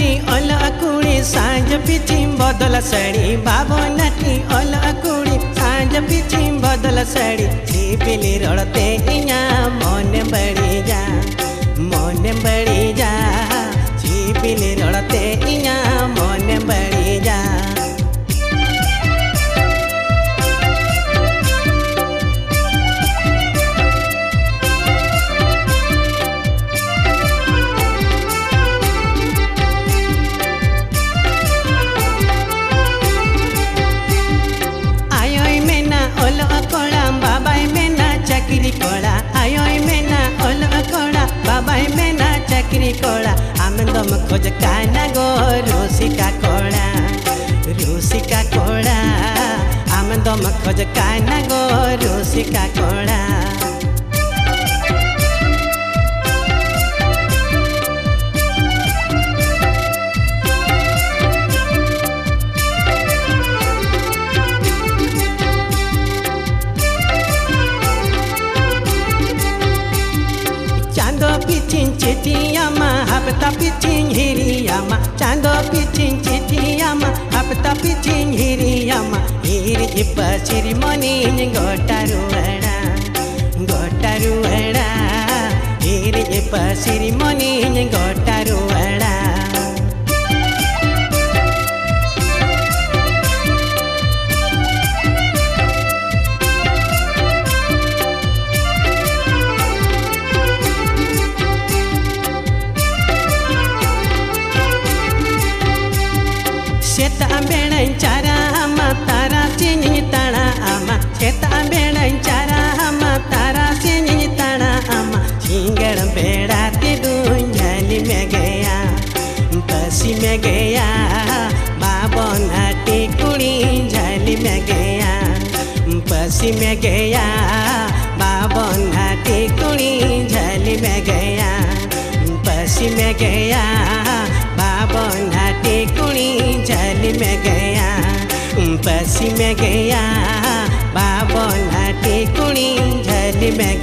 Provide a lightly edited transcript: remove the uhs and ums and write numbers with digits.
नाटी ओल अकुड़ी सांझ पिची बदल साड़ी बाबो नाटी ओल अकुड़ी सांझ पिची बदल साड़ी छिपिली रड़ते इया मन बड़ी जा छिपिली रड़ते इया मन बड़ी जा। चाकरी कोड़ा आयो मेना ओल कोड़ा बाबा मेना चाकरी कोड़ा आमे दम खोज काना गो रूसिका कोड़ा आमे दम खोज काना गो रूसिका कोड़ा। पिचिंग चिटियामा हपता पिचिंग हिरियामा चांदो पिचिंग चिटियामा हपता पिचिंग हिरियामा हिरी इपचिरी मनीन गोटारुएड़ा हिरी इपचिरी मनीन गोटारुएड़ा। शेता बेड़ांचारा आमा तारा चिनी ताना आमा शेता बेड़ांचारा आमा तारा चिनी ताना आमा सिंगड़ बेड़ा ते दुंजाली में गया बसी में गया बाबो नाटी कुड़ी झाली में गया बसी में गया बाबो नाटी कुड़ी झाली में गया बसी में गया बाबो नाटी कुड़ी झाली में गया बसी में गया बाबो नाटी कुड़ी झाली में